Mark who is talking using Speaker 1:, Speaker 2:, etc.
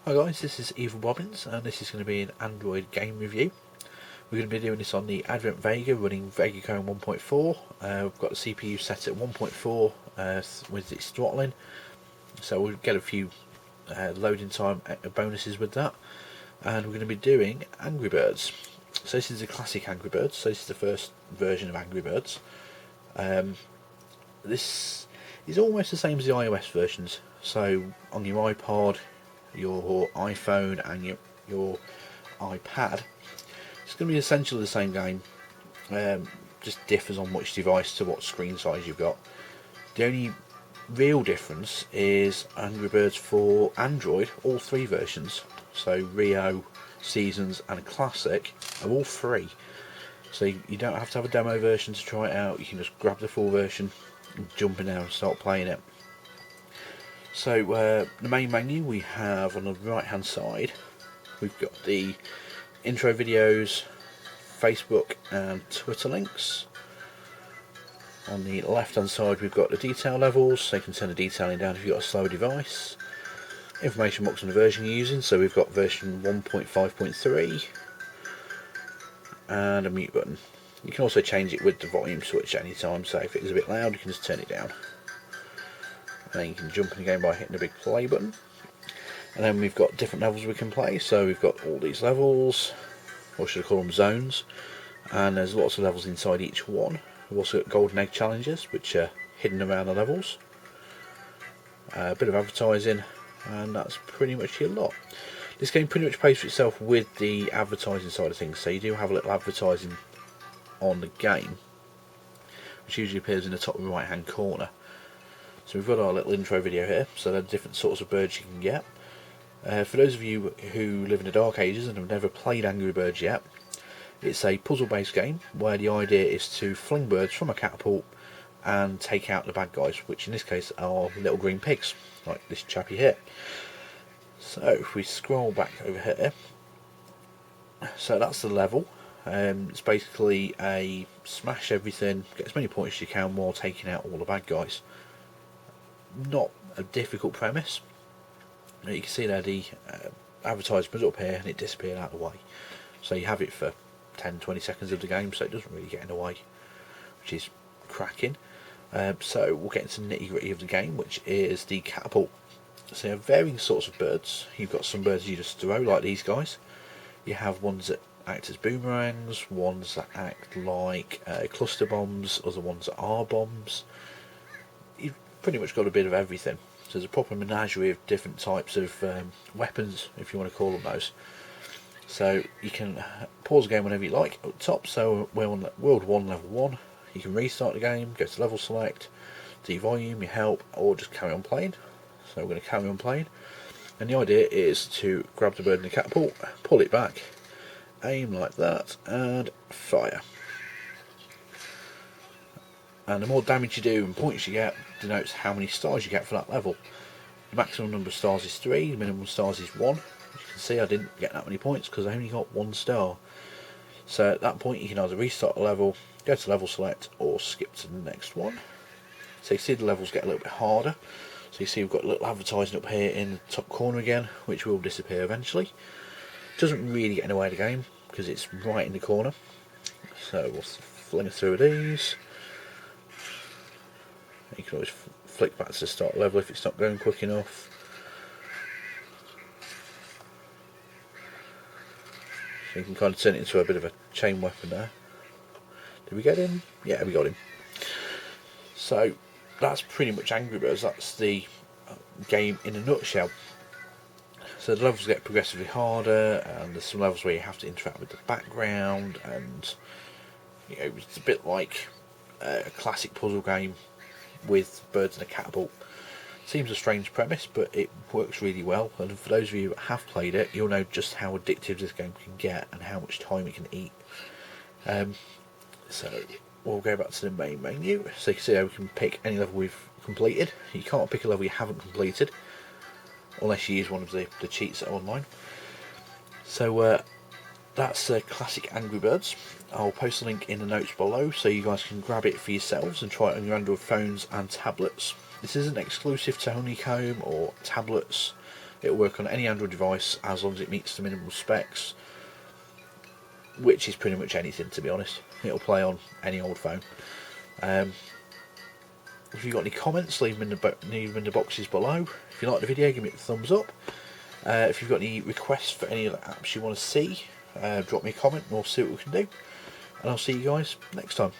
Speaker 1: Hi guys, this is Evil Bobbins and this is going to be an Android game review. We're going to be doing this on the Advent Vega running Vegacomb 1.4. We've got the CPU set at 1.4 with its throttling, so we'll get a few loading time bonuses with that. And we're going to be doing Angry Birds. So this is a classic Angry Birds, so this is the first version of Angry Birds. This is almost the same as the iOS versions, so on your iPod, your iPhone and your iPad, it's going to be essentially the same game, just differs on which device to what screen size you've got. The only real difference is Angry Birds for Android, all three versions, so Rio, Seasons and Classic are all free, so you don't have to have a demo version to try it out. You can just grab the full version and jump in there and start playing it. So the main menu we have on the right hand side, we've got the intro videos, Facebook and Twitter links. On the left hand side we've got the detail levels, so you can turn the detailing down if you've got a slower device. Information box on the version you're using, so we've got version 1.5.3 and a mute button. You can also change it with the volume switch at any time, so if it is a bit loud you can just turn it down. And then you can jump in the game by hitting the big play button. And then we've got different levels we can play, so we've got all these levels, or should I call them zones, and there's lots of levels inside each one. We've also got golden egg challenges which are hidden around the levels, a bit of advertising, and that's pretty much your lot. This game pretty much pays for itself with the advertising side of things, so you do have a little advertising on the game which usually appears in the top right hand corner. So we've got our little intro video here, so there are different sorts of birds you can get. For those of you who live in the dark ages and have never played Angry Birds yet, it's a puzzle based game where the idea is to fling birds from a catapult and take out the bad guys, which in this case are little green pigs, like this chappy here. So if we scroll back over here, so that's the level. It's basically a smash everything, get as many points as you can while taking out all the bad guys. Not a difficult premise. You can see there the advertisement up here and it disappeared out of the way, so you have it for 10-20 seconds of the game, so it doesn't really get in the way, which is cracking. So we'll get into the nitty gritty of the game, which is the catapult. So you have varying sorts of birds. You've got some birds you just throw, like these guys. You have ones that act as boomerangs, ones that act like cluster bombs, other ones that are bombs. You've pretty much got a bit of everything. So there's a proper menagerie of different types of weapons, if you want to call them those. So you can pause the game whenever you like at the top, so we're on World 1 Level 1. You can restart the game, go to level select, do your volume, your help, or just carry on playing. So we're going to carry on playing, and the idea is to grab the bird in the catapult, pull it back, aim like that, and fire. And the more damage you do and points you get denotes how many stars you get for that level. The maximum number of stars is 3, the minimum stars is 1. As you can see, I didn't get that many points because I only got 1 star. So at that point you can either restart the level, go to level select, or skip to the next one. So you see the levels get a little bit harder. So you see we've got a little advertising up here in the top corner again, which will disappear eventually. Doesn't really get in the way of the game because it's right in the corner. So we'll fling through these. You can always flick back to the start level if it's not going quick enough. So you can kind of turn it into a bit of a chain weapon there. Did we get him? Yeah, we got him. So that's pretty much Angry Birds. That's the game in a nutshell. So the levels get progressively harder, and there's some levels where you have to interact with the background, and you know, it's a bit like a classic puzzle game with birds and a catapult. Seems a strange premise, but it works really well, and for those of you that have played it, you'll know just how addictive this game can get and how much time it can eat. So we'll go back to the main menu. So you can see how we can pick any level we've completed. You can't pick a level you haven't completed unless you use one of the cheats that are online. So that's classic Angry Birds. I'll post a link in the notes below so you guys can grab it for yourselves and try it on your Android phones and tablets. This isn't exclusive to Honeycomb or tablets. It'll work on any Android device as long as it meets the minimum specs, which is pretty much anything, to be honest. It'll play on any old phone. If you've got any comments, leave them in the boxes below. If you like the video, give me a thumbs up. If you've got any requests for any of the apps you want to see, drop me a comment and we'll see what we can do. And I'll see you guys next time.